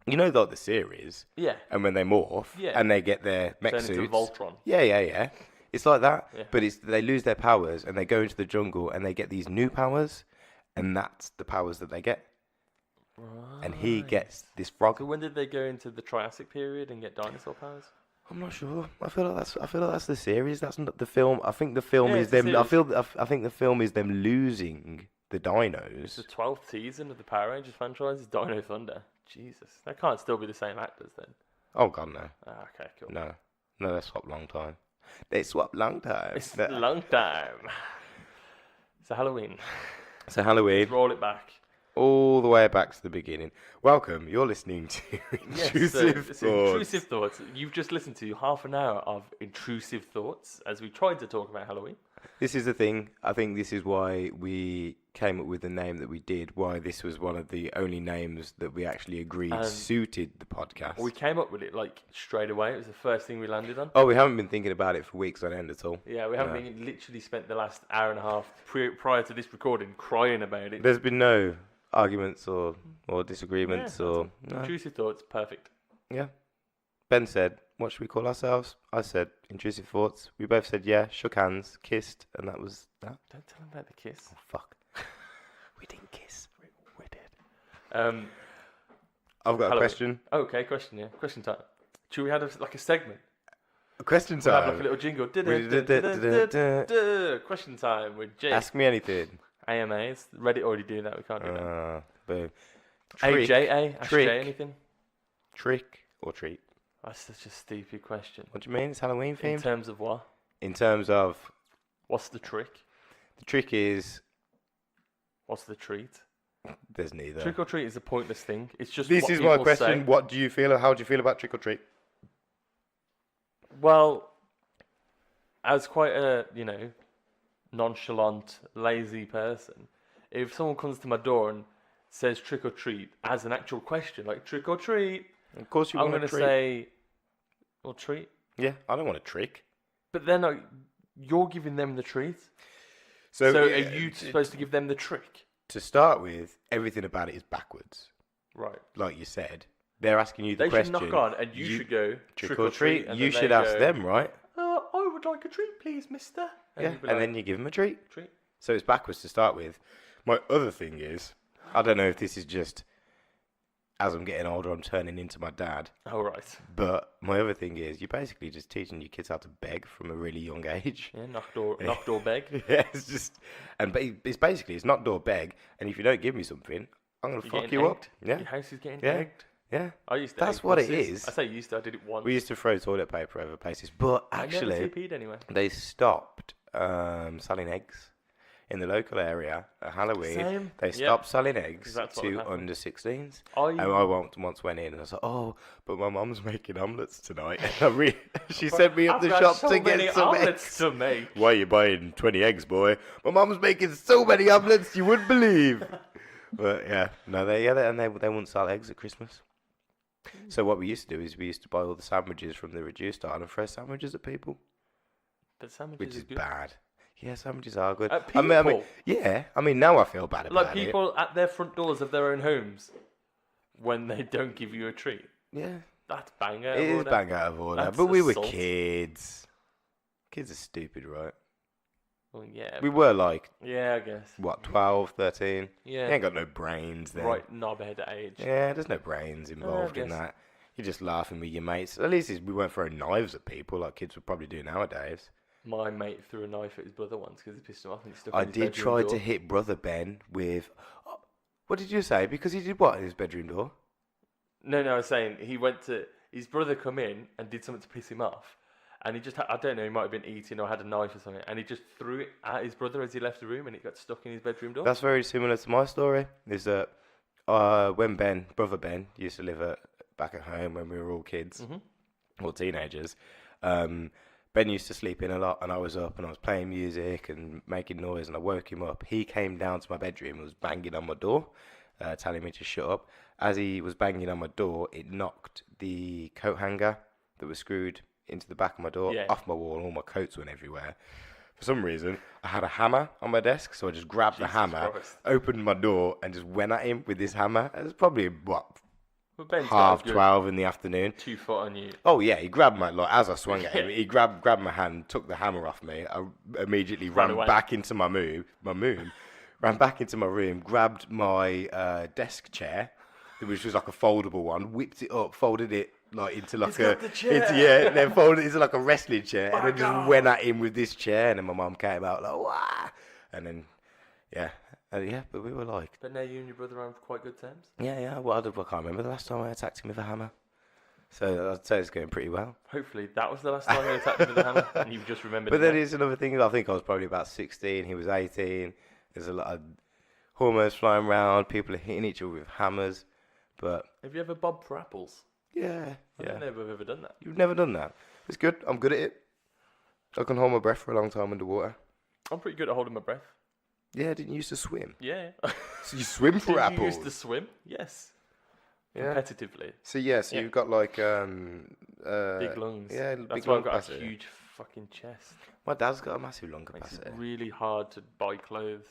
You know, like the series, Yeah. and when they morph, Yeah. and they get their mech Turn into suits. Voltron. Yeah. It's like that, Yeah. but they lose their powers, and they go into the jungle, and they get these new powers, and that's the powers that they get. Right. And he gets this frog. So when did they go into the Triassic period and get dinosaur powers? I'm not sure. I feel like that's the series. That's not the film. I think the film Yeah, is it's the them. I series. feel. I think the film is them losing the dinos. The 12th season of the Power Rangers franchise is Dino Thunder. Jesus, that can't still be the same actors then. Oh God, no. Ah, okay, cool. No, they swapped long time. They swapped long time. It's a long time. It's a Halloween. So Halloween, Let's roll it back. all the way back to the beginning. Welcome. You're listening to Intrusive It's Thoughts. Intrusive Thoughts. You've just listened to half an hour of Intrusive Thoughts as we tried to talk about Halloween. This is the thing. I think this is why we came up with the name that we did. Why this was one of the only names that we actually agreed suited the podcast. We came up with it like straight away. It was the first thing we landed on. Oh, we haven't been thinking about it for weeks on end at all. Yeah, we haven't been literally spent the last hour and a half prior to this recording crying about it. There's been no arguments or disagreements or no. Intrusive Thoughts, perfect. Yeah. Ben said, "What should we call ourselves?" I said, "Intrusive Thoughts." We both said, "Yeah." Shook hands, kissed, and that was that. Don't tell him about the kiss. Oh, fuck. We didn't kiss. We did. I've I've got a question. Okay, question. Yeah, question time. Should we have a segment? A question We'll have time. like a little jingle. Question time with Jake. Ask me anything. AMAs. Reddit already do that. We can't do that. Boom. AJA. Ask trick. Jay anything. Trick or treat? That's such a stupid question. What do you mean? It's Halloween In themed? terms of what? In terms of What's the trick? the trick is What's the treat? there's neither. Trick or treat is a pointless thing. It's just This what is my people question. say. What do you feel? How do you feel about trick or treat? Well, as quite a, nonchalant, lazy person, if someone comes to my door and says trick or treat as an actual question, like trick or treat, Of course you I'm want going to to say, well, treat. Yeah, I don't want a trick. But then you're giving them the treat. So, So are you supposed to give them the trick? to start with, everything about it is backwards. Right. Like you said, they're asking you the They question. should knock on and you should go trick or treat. and You then should they ask go, them, right? I would like a treat, please, mister. Yeah, you'd be and like, then you give them a treat. treat. So it's backwards to start with. My other thing is, I don't know if this is just as I'm getting older, I'm turning into my dad. Oh, right. But my other thing is, you're basically just teaching your kids how to beg from a really young age. Yeah, knock door beg. Yeah, it's just, it's basically, it's knock door beg, and if you don't give me something, I'm gonna You're fuck getting you up. egged. Yeah, Your house is getting Yeah. egged. yeah. I used to. That's egg what it places. is. I say used to. I did it once. We used to throw toilet paper over places, but I actually, never TP'd anyway. they stopped selling eggs in the local area at Halloween. Same. They Yep. stopped selling eggs That's what to happened. under 16s. I And I once went in and I was like, "Oh, but my mum's making omelets tonight." And she sent me up I've the got shop so to many get some omelets eggs. to make. Why are you buying 20 eggs, boy? My mum's making so many omelets you wouldn't believe. But yeah, no, they wouldn't sell eggs at Christmas. So what we used to do is we used to buy all the sandwiches from the reduced aisle and throw sandwiches at people, But sandwiches which is good. bad. Yeah, sandwiches are good. At I mean, people? yeah. I mean, now I feel bad about Like people at their front doors of their own homes when they don't give you a treat. it. Yeah, That's bang out it of is order. bang out of order. That's But we were assault. kids. Kids are stupid, right? Well, yeah. We were like, Yeah, I guess. what, 12, 13? Yeah. You ain't got no brains then. Right knobhead age. Yeah, there's no brains involved in guess. that. You're just laughing with your mates. At least we weren't throwing knives at people like kids would probably do nowadays. My mate threw a knife at his brother once because he pissed him off and he stuck I in his did bedroom try door. to hit brother Ben with... Oh, what did you say? Because he did what in his bedroom door? No, I was saying he went to... His brother come in and did something to piss him off. And he just... I don't know, he might have been eating or had a knife or something. And he just threw it at his brother as he left the room and it got stuck in his bedroom door. That's very similar to my story. Is that when brother Ben, used to live back at home when we were all kids, or teenagers, Ben used to sleep in a lot, and I was up and I was playing music and making noise, and I woke him up. He came down to my bedroom and was banging on my door, telling me to shut up. As he was banging on my door, it knocked the coat hanger that was screwed into the back of my door off my wall, and all my coats went everywhere. For some reason, I had a hammer on my desk, so I just grabbed the hammer, Christ. opened my door, and just went at him with this hammer. It was probably, But Ben's got a half good 12 in the afternoon. 2 foot on you. Oh yeah, he grabbed my like as I swung at him. He grabbed my hand, took the hammer off me. I immediately Ran ran away. back into my moon, ran back into my room, grabbed my desk chair, which was like a foldable one, whipped it up, folded it like into like He's got the chair. yeah, then folded it into like a wrestling chair, and then Back just off. went at him with this chair. And then my mum came out like, "Wah!" And then yeah, but we were like, But now you and your brother are on quite good terms. yeah. Well, I can't remember the last time I attacked him with a hammer. So I'd say it's going pretty well. Hopefully that was the last time you attacked him with a hammer, and you've just remembered. But it then now. is another thing. I think I was probably about 16. He was 18. There's a lot of hormones flying around. People are hitting each other with hammers. But Have you ever bobbed for apples? yeah. I don't know if I've ever done that. You've never done that. It's good. I'm good at it. I can hold my breath for a long time underwater. I'm pretty good at holding my breath. Yeah, didn't you used to swim? Yeah. So you swim for Did apples? you used to swim? Yes. Yeah. Competitively. So yeah, Yeah. you've got like Big lungs. Yeah, That's big why lung I've got capacity. a huge fucking chest. My dad's got a massive lung Makes capacity. it really hard to buy clothes.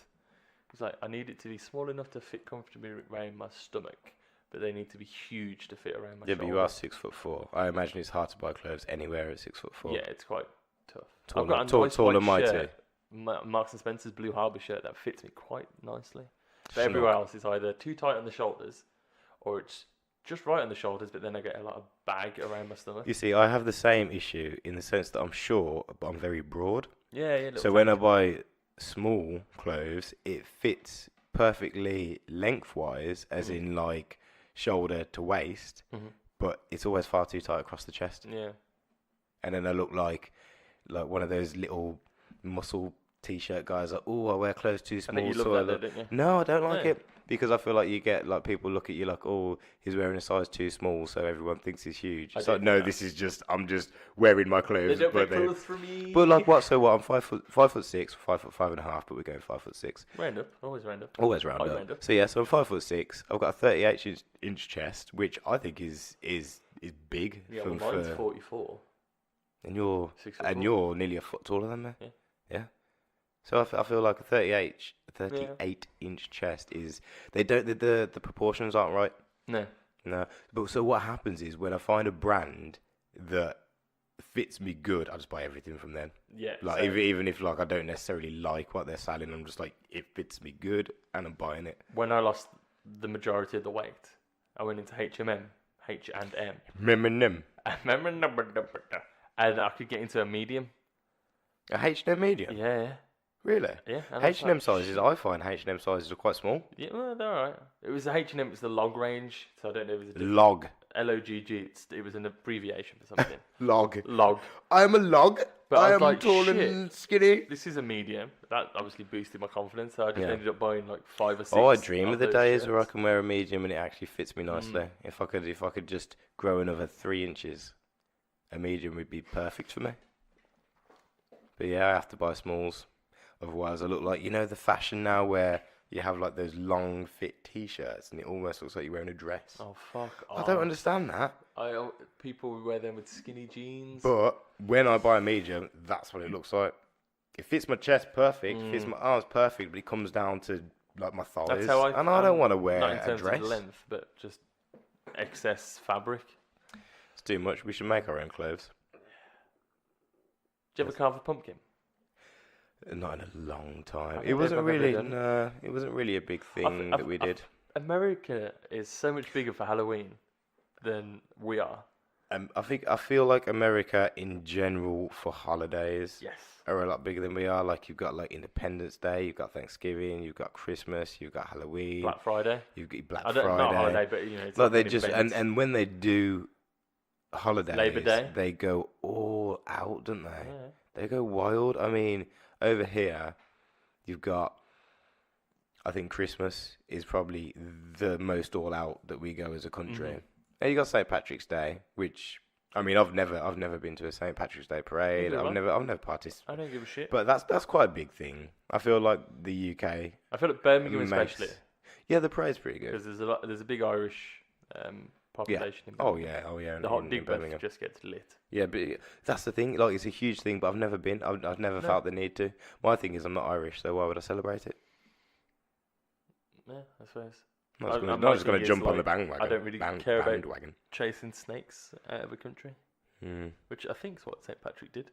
It's like, I need it to be small enough to fit comfortably around my stomach, but they need to be huge to fit around my Yeah, but you are shoulders. 6'4". I imagine it's hard to buy clothes anywhere at 6'4". Yeah, it's quite tough. Tall I've got and- a tall- nice tall white and mighty. shirt, Marks and Spencer's Blue Harbour shirt that fits me quite nicely. But Snug. everywhere else it's either too tight on the shoulders, or it's just right on the shoulders, but then I get a lot of bag around my stomach. You see, I have the same issue in the sense that I'm short, but I'm very broad. Yeah. So when I buy small clothes, it fits perfectly lengthwise, as in like shoulder to waist, but it's always far too tight across the chest. Yeah. And then I look like one of those little muscle t-shirt guys. Like, oh, I wear clothes too I small. think you so love I that, don't you? No, I don't like No. it because I feel like you get like people look at you like, oh, he's wearing a size too small, so everyone thinks he's huge. I It's like, don't no, think this is just I'm just wearing my They clothes. don't make But, clothes for me. but like what? So what? I'm 5'6", 5'5.5", but we're going 5'6". Round up, always round up. Always round Quite up. round up. So yeah, so I'm 5'6". I've got a 38-inch chest, which I think is big Yeah, for, well, mine's for 44. and you're 6'4". you're nearly a foot taller than me. Yeah. So I feel like a 38-inch chest is the proportions aren't right. No. No, but so what happens is when I find a brand that fits me good, I just buy everything from them. Yeah. Like so even if like I don't necessarily like what they're selling, I'm just like it fits me good and I'm buying it. when I lost the majority of the weight, I went into H&M, H&M, Remember and I could get into a medium. a H&M medium? Yeah. Really? Yeah. And I was H&M like, sizes, I find H&M sizes are quite small. Yeah, well, they're alright. It was H&M, it was the log range, so I don't know if it was a different. Log. LOGG, it was an abbreviation for something. Log. Log. I'm a log. But I I was am like, tall shit. and skinny. This is a medium. That obviously boosted my confidence, so I just Yeah. ended up buying like 5 or 6. Oh, I dream of the those days where I shirts. can wear a medium and it actually fits me nicely. If I could just grow another 3 inches, a medium would be perfect for me. But yeah, I have to buy smalls. Otherwise, I look like, the fashion now where you have like those long fit t-shirts and it almost looks like you're wearing a dress. Oh, fuck I don't understand that. People wear them with skinny jeans. But when I buy a medium, that's what it looks like. It fits my chest perfect, fits my arms perfect, but it comes down to like my thighs. That's how I and I don't want to wear not in a terms dress. of length, but just excess fabric. It's too much. We should make our own clothes. Do you ever carve a pumpkin? Not in a long time. I It don't know wasn't if I've ever really. done No, it wasn't really a big thing that we did. America is so much bigger for Halloween than we are. I feel like America in general for holidays Yes. are a lot bigger than we are. Like you've got like Independence Day, you've got Thanksgiving, you've got Christmas, you've got Halloween, Black Friday. you've got Black I don't Friday. not holiday, but it's Like they an just event. and when they do holidays, Labor Day. they go all out, don't they? Yeah. They go wild. I mean, over here, you've got. I think Christmas is probably the most all out that we go as a country. Mm-hmm. And you got St. Patrick's Day, which I mean, I've never been to a St. Patrick's Day parade. Neither have I've never participated. I don't give a shit. But that's quite a big thing. I feel like the UK. I feel like Birmingham makes- especially, Yeah, the parade's pretty good. because there's a big Irish population in Oh Birmingham. yeah, oh yeah. The hot in dig Birmingham. just gets lit. Yeah, but that's the thing. Like, it's a huge thing, but I've never been. I've never No. felt the need to. My thing is, I'm not Irish, so why would I celebrate it? Yeah, I suppose. I Not my just going thing to is, jump on the like, bandwagon. I don't really care about bandwagon. chasing snakes out of a country, which I think is what St. Patrick did.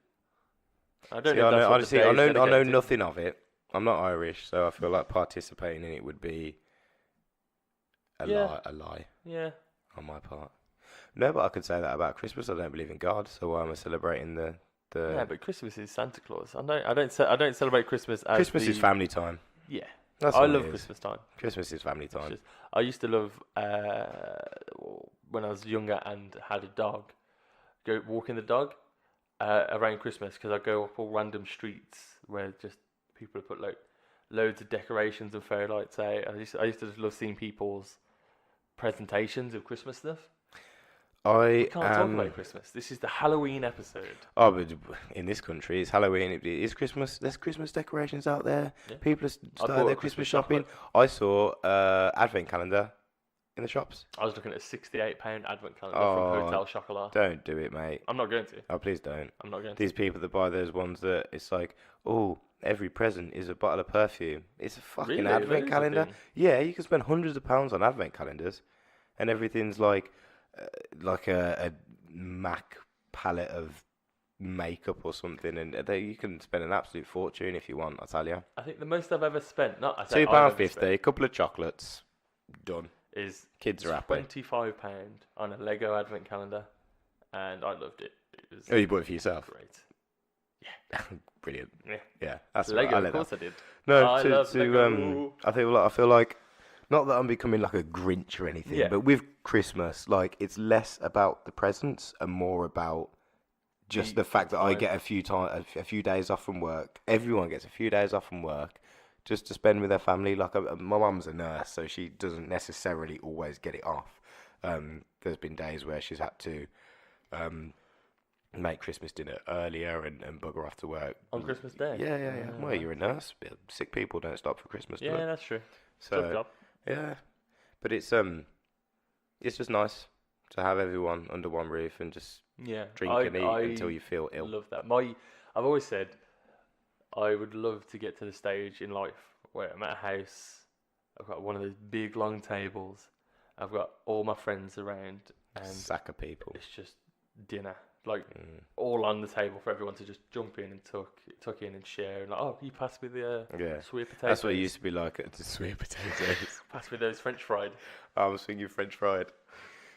I don't See, know if that's what honestly, the I day is know dedicated to. nothing of it. I'm not Irish, so I feel like participating in it would be a lie Yeah. on my part. No, but I could say that about Christmas. I don't believe in God, so why am I celebrating the? Yeah, but Christmas is Santa Claus. I don't celebrate Christmas as Christmas is family time. Yeah. That's I all it love is. Christmas time. Christmas is family time. I used to love when I was younger and had a dog. Go walking the dog around Christmas because I go up all random streets where just people have put like loads of decorations and fairy lights out. I used to just love seeing people's presentations of Christmas stuff. We can't talk about Christmas. This is the Halloween episode. Oh, but in this country, it's Halloween. It is Christmas. There's Christmas decorations out there. Yeah. People are starting their Christmas shopping. I saw advent calendar in the shops. I was looking at a £68 advent calendar from Hotel Chocolat. Don't do it, mate. I'm not going to. Oh, please don't. I'm not going to. These people that buy those ones that it's like, oh, every present is a bottle of perfume. It's a fucking advent calendar. Yeah, you can spend hundreds of pounds on advent calendars, and everything's like a MAC palette of makeup or something, and you can spend an absolute fortune if you want. I tell you. I think the most I've ever spent, £2.50, a couple of chocolates, done. Is kids are happy. £25 on a Lego advent calendar, and I loved it. It was you bought it for yourself? Great. Yeah. Brilliant. Yeah. Yeah, that's Lego. right. Of course I did. No, I love Lego. I feel like not that I'm becoming like a Grinch or anything, but with Christmas, like it's less about the presents and more about just the fact that I get a few days off from work. Everyone gets a few days off from work just to spend with their family. Like my mum's a nurse, so she doesn't necessarily always get it off. There's been days where she's had to make Christmas dinner earlier and bugger off to work on Christmas Day. Yeah. Well, you're a nurse. Sick people don't stop for Christmas. Yeah, that's true. So tough job. yeah, but it's just nice to have everyone under one roof and just drink and eat until you feel ill. I love that. I've always said I would love to get to the stage in life where I'm at a house. I've got one of those big long tables. I've got all my friends around, and sack of people. It's just dinner, like all on the table for everyone to just jump in and tuck in and share. And like, oh, you pass me the sweet potatoes. That's what it used to be like at the sweet potatoes. Pass me those French fried. I was thinking French fried.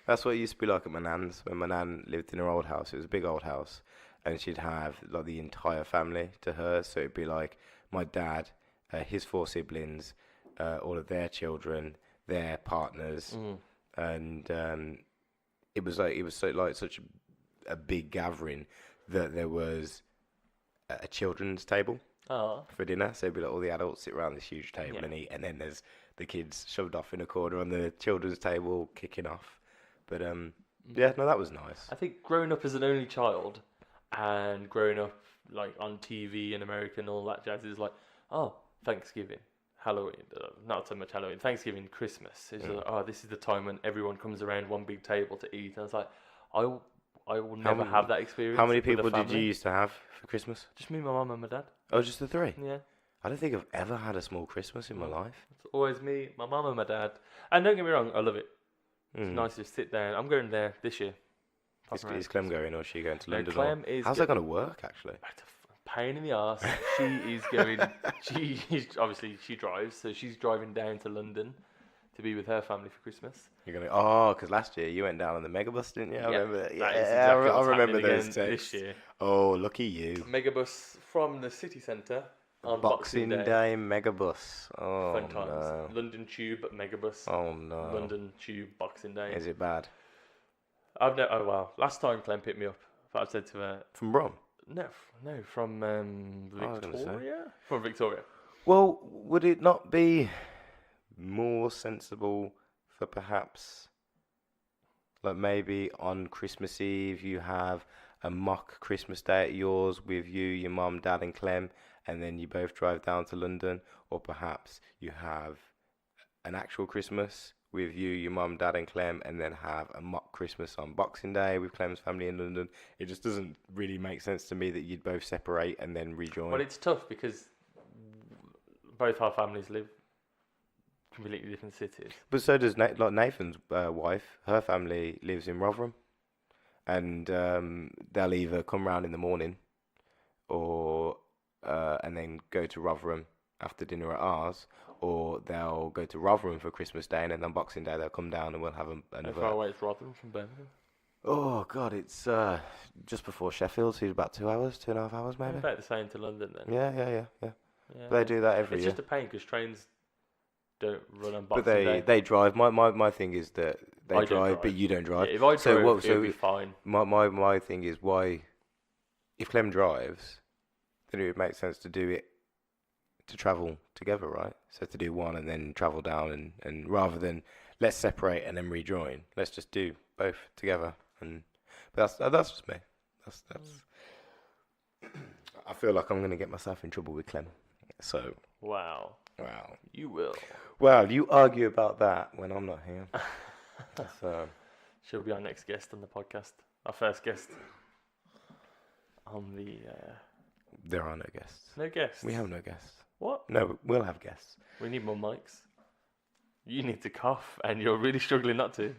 That's what it used to be like at my nan's when my nan lived in her old house. It was a big old house, and she'd have like the entire family to her. So it'd be like my dad, his 4 siblings, all of their children, their partners, and it was such a big gathering that there was a children's table for dinner. So it'd be like all the adults sit around this huge table and eat, and then there's the kids shoved off in a corner on the children's table kicking off. But that was nice. I think growing up as an only child and growing up like on TV in America and all that jazz is like, oh, Thanksgiving, Halloween, not so much Halloween, Thanksgiving, Christmas. It's like, oh, this is the time when everyone comes around one big table to eat. And I was like, I will never have that experience. How many people did you used to have for Christmas? Just me, my mum, and my dad. Oh, just the 3? Yeah. I don't think I've ever had a small Christmas in my life. It's always me, my mum, and my dad. And don't get me wrong, I love it. It's nice to just sit there. I'm going there this year. Is Clem going, or is she going to London? Clem is. How's that going to work, actually? It's a pain in the arse. She is going. Obviously she drives, so she's driving down to London to be with her family for Christmas. You're going because last year you went down on the Megabus, didn't you? I remember. I remember those this year. Oh, lucky you! Megabus from the city centre on Boxing Day Megabus. Oh, fun times. No. London Tube Megabus. Oh no. London Tube Boxing Day. Is it bad? Last time Clem picked me up, I said to her. From Brom? No, from Victoria. From Victoria. Well, would it not be more sensible for perhaps, like maybe on Christmas Eve you have a mock Christmas Day at yours with you, your mum, dad, and Clem, and then you both drive down to London, or perhaps you have an actual Christmas with you, your mum, dad, and Clem, and then have a mock Christmas on Boxing Day with Clem's family in London. It just doesn't really make sense to me that you'd both separate and then rejoin. Well, it's tough because both our families live completely different cities. But so does like Nathan's wife. Her family lives in Rotherham, and they'll either come round in the morning, or and then go to Rotherham after dinner at ours, or they'll go to Rotherham for Christmas Day, and then on Boxing Day they'll come down and we'll have How another. far away is Rotherham from Birmingham? Oh God, it's just before Sheffield, so it's about 2 hours, 2.5 hours maybe. About the same to London then. Yeah. Yeah. They do that every It's year. just a pain because trains don't run on But Boxing Day. they drive. My thing is that they I don't drive, drive. but you don't drive. Yeah, if I drove, So it would be fine. My thing is, why, if Clem drives, then it would make sense to do it, to travel together, right? So to do one and then travel down, and rather than let's separate and then rejoin, let's just do both together. But that's just me. That's. I feel like I'm gonna get myself in trouble with Clem. So. Wow. You will. Well, you argue about that when I'm not here. So. She'll be our next guest on the podcast. Our first guest on the. There are no guests. No guests. We have no guests. What? No, we'll have guests. We need more mics. You need to cough, and you're really struggling not to.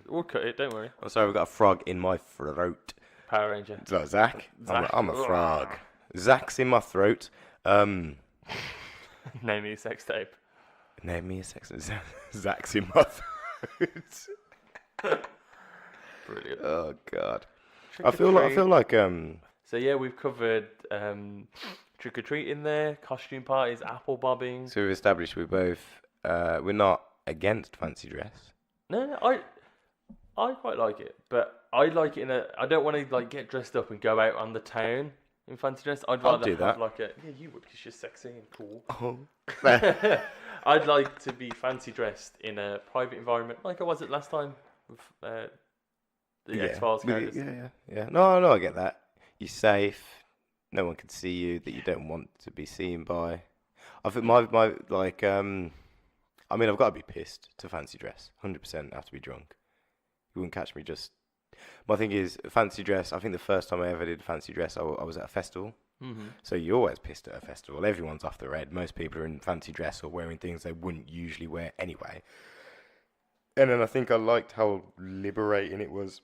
We'll cut it. Don't worry. I'm sorry, I've got a frog in my throat. Power Ranger. So, Zach? Zach. I'm a frog. Zach's in my throat. Name me a sex tape. Name me a sex. Zach's in my throat. Brilliant. Oh God. Trick I or feel treat. like So yeah, we've covered trick or treat in there, costume parties, apple bobbing. So we've established we're not against fancy dress. No, I quite like it, but I like it in a. I don't want to like get dressed up and go out on the town in fancy dress. I'd rather do have that. like a. Yeah, you would because you're sexy and cool. Oh. I'd like to be fancy dressed in a private environment, like I was at last time with the X-Files characters. Yeah. No, I get that. You're safe. No one can see you that you don't want to be seen by. I think my like I mean, I've got to be pissed to fancy dress. 100% have to be drunk. You wouldn't catch me just. My thing is fancy dress. I think the first time I ever did fancy dress, I was at a festival. Mm-hmm. So you're always pissed at a festival. Everyone's off the red. Most people are in fancy dress or wearing things they wouldn't usually wear anyway. And then I think I liked how liberating it was.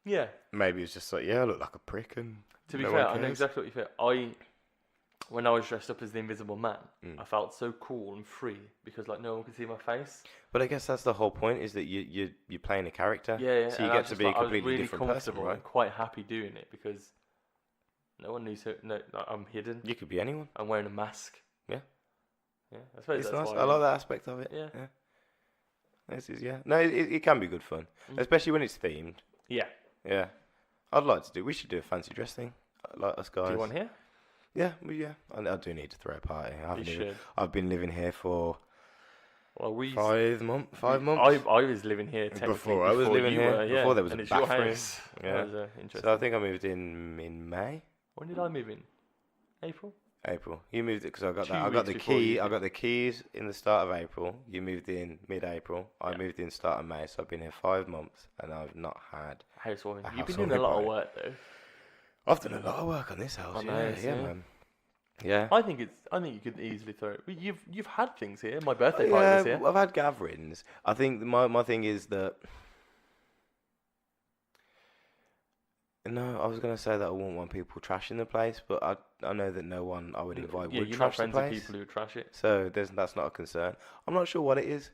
Yeah. Maybe it's just like, yeah, I look like a prick, and To be no fair, one I know cares. exactly what you feel. When I was dressed up as the Invisible Man, I felt so cool and free because like no one could see my face. But I guess that's the whole point, is that you're playing a character. Yeah. So you and I get to just, be a like, I was completely really different person, comfortable right? and quite happy doing it because no one knew. Like, I'm hidden. You could be anyone. I'm wearing a mask. Yeah. Yeah. I suppose It's that's nice. why. I like that aspect of it. Yeah. This is No, it can be good fun, especially when it's themed. Yeah. Yeah. I'd like to do. We should do a fancy dress thing, like us guys. Do you want here? Yeah. I do need to throw a party. You should. I've been living here for Well, 5 months. I was living here technically Before I was living you here, were, yeah. before there was and a it's your bathroom. house. Yeah. That was interesting. So I think I moved in May, When did I move in? April. April. You moved it because I got 2 that. I got weeks the before you key. did. I got the keys in the start of April. You moved in mid-April. I Yeah. moved in start of May. So I've been here 5 months, and I've not had. Housewarming. A You've been housewarming doing a lot party. of work though. I've done a lot of work on this house. I know, yeah, yeah. man. Yeah. I think you could easily throw it. You've had things here. My birthday party was here. I've had gatherings. I think my thing is that. No, I was gonna say that I wouldn't want people trashing the place, but I know that no one I would invite Yeah, would you're not trash the friends with place. people who trash it. So that's not a concern. I'm not sure what it is.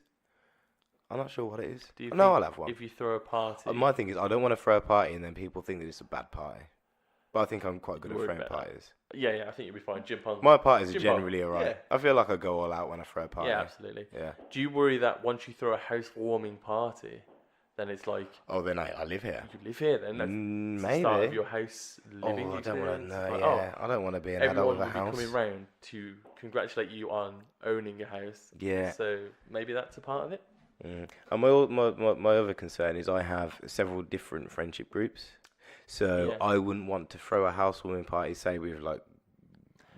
Do you No, think I'll have one. if you throw a party? My thing is, I don't want to throw a party and then people think that it's a bad party. But I think I'm quite good at Worried throwing about that. parties. Yeah, I think you'll be fine. Jump on. My parties are Jump on. generally alright. Yeah. I feel like I go all out when I throw a party. Yeah, absolutely. Yeah. Do you worry that once you throw a housewarming party, then it's like Oh, then I live here. you live here? Then that's the start of Maybe. your house living Oh, I don't want to experience. know. Like, Yeah, I don't want to be an adult everyone with will a be house. coming round to congratulate you on owning a house. Yeah. So maybe that's a part of it. And my other concern is I have several different friendship groups, so Yeah. I wouldn't want to throw a housewarming party, say with like.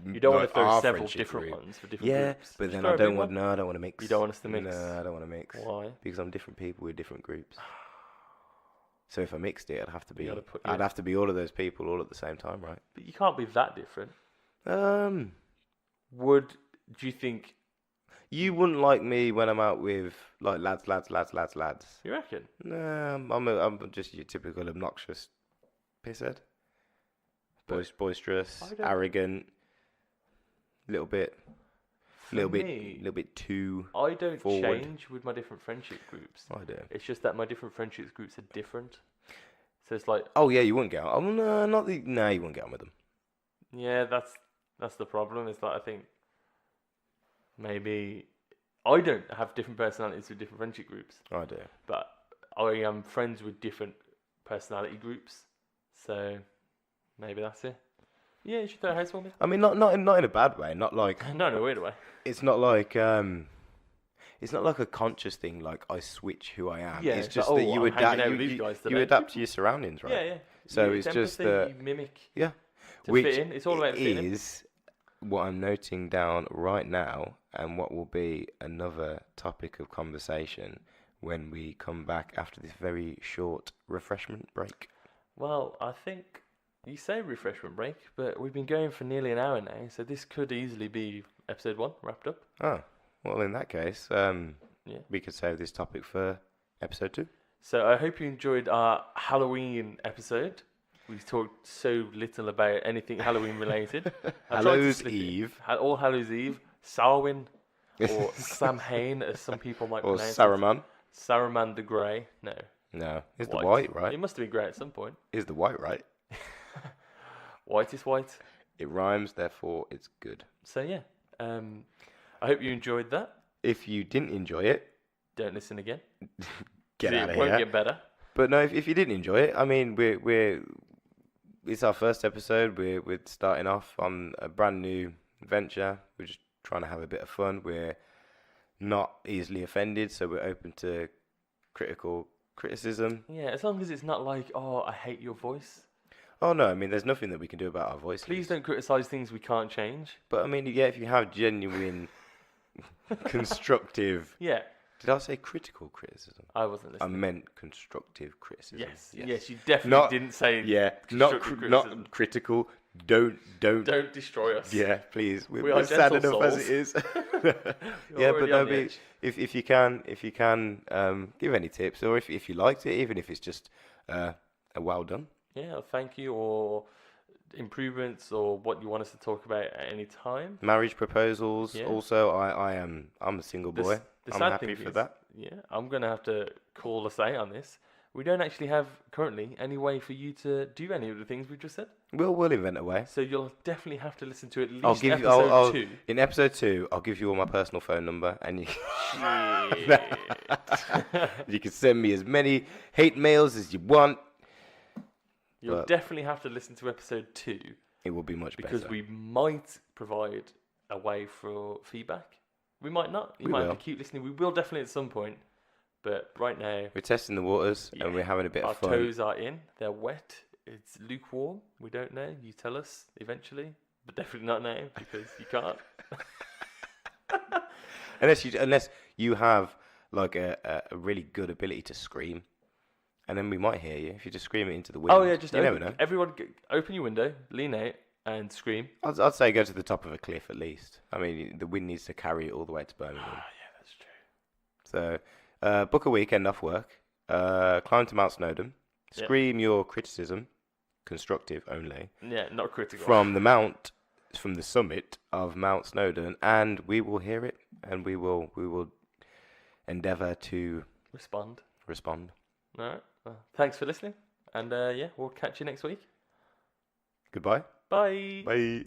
You don't want like to throw our several friendship different group. ones for different Yeah, groups. but Just then throw I a don't big want. one. No, I don't want to mix. You don't want us to mix? No, I don't want to mix. Why? Because I'm different people with different groups. So if I mixed it, I'd have to be. gotta put I'd your- have to be all of those people all at the same time, right? But you can't be that different. Um. Do you think You wouldn't like me when I'm out with like lads. You reckon? Nah, I'm just your typical obnoxious pisshead. Boisterous, I don't- arrogant, little bit me, little bit too I don't forward. change with my different friendship groups. I do. It's just that my different friendship groups are different. So it's like, Oh yeah, you wouldn't get on. Oh no, not the. No, you wouldn't get on with them. yeah, that's the problem. Is that I think maybe I don't have different personalities with different friendship groups, I do. but I am friends with different personality groups. So maybe that's it. Yeah, you should throw a house for me. I mean, not in a bad way. Not like No, in a weird way. it's not like a conscious thing. Like I switch who I am. Yeah, it's it's just like, that you I'm hanging adapt. out with these guys You today. adapt to your surroundings, right? Yeah, yeah. So You it's use just empathy, you mimic. Yeah. To Which fit in. It's all about fitting in. is what I'm noting down right now, and what will be another topic of conversation when we come back after this very short refreshment break. Well, I think you say refreshment break, but we've been going for nearly an hour now, so this could easily be episode 1 wrapped up. Oh, well, in that case, Yeah. we could save this topic for episode 2. So I hope you enjoyed our Halloween episode. We talked so little about anything Halloween related. I tried to Hallows slip it. Eve. All Hallows Eve, Samhain, or Samhain, as some people might Or pronounce it. Saruman. Saruman the Grey. No. No, it's the white, right? It must have been grey at some point. Is the white, right? White is white. It rhymes, therefore it's good. So yeah, I hope you enjoyed that. If you didn't enjoy it, Don't listen again. get out of It won't here. get better. But no, if you didn't enjoy it, I mean, it's our first episode. We're starting off on a brand new venture. We're just trying to have a bit of fun. We're not easily offended, so we're open to criticism. Yeah, as long as it's not like, oh, I hate your voice. Oh no, I mean, there's nothing that we can do about our voices. Please don't criticize things we can't change. But I mean, yeah, if you have genuine, constructive. Yeah, Did I say critical criticism? I wasn't I listening. meant constructive criticism. Yes, you definitely Not- didn't say. Yeah, not Constructive criticism. not critical. Don't. Don't destroy us. Yeah, please. We We're are sad gentle enough as souls. it is. You're Yeah, but already on no, the edge. if you can give any tips, or if you liked it, even if it's just a well done. Yeah, thank you, or improvements, or what you want us to talk about at any time. Marriage proposals. Yeah. Also, I'm a single The boy. s- the I'm sad happy thing for is- that. Yeah, I'm gonna have to call us out on this. We don't actually have currently any way for you to do any of the things we've just said. We'll invent a way. So you'll definitely have to listen to at least I'll give you. episode I'll, 2. in episode 2, I'll give you all my personal phone number, and you Shit. you can send me as many hate mails as you want. You'll But- definitely have to listen to episode 2 It will be much because better. we might provide a way for feedback. We might not. You We might will. have to keep listening. We will definitely at some point. But right now, We're testing the waters, Yeah. and we're having a bit our of fun. toes are in. They're wet. It's lukewarm. We don't know. You tell us eventually. But definitely not now because you can't. Unless you have like a really good ability to scream, and then we might hear you if you just scream it into the wind. Oh yeah, just you open, never know. everyone open your window, lean out, and scream. I'd say go to the top of a cliff at least. I mean, the wind needs to carry it all the way to Birmingham. Ah, yeah, that's true. So, book a weekend off work. Climb to Mount Snowdon. Yeah. Scream your criticism, constructive only, Yeah, not critical. from the summit of Mount Snowdon, and we will hear it, and we will endeavour to Respond. respond. All right. Well, thanks for listening, and yeah, we'll catch you next week. Goodbye. Bye. Bye.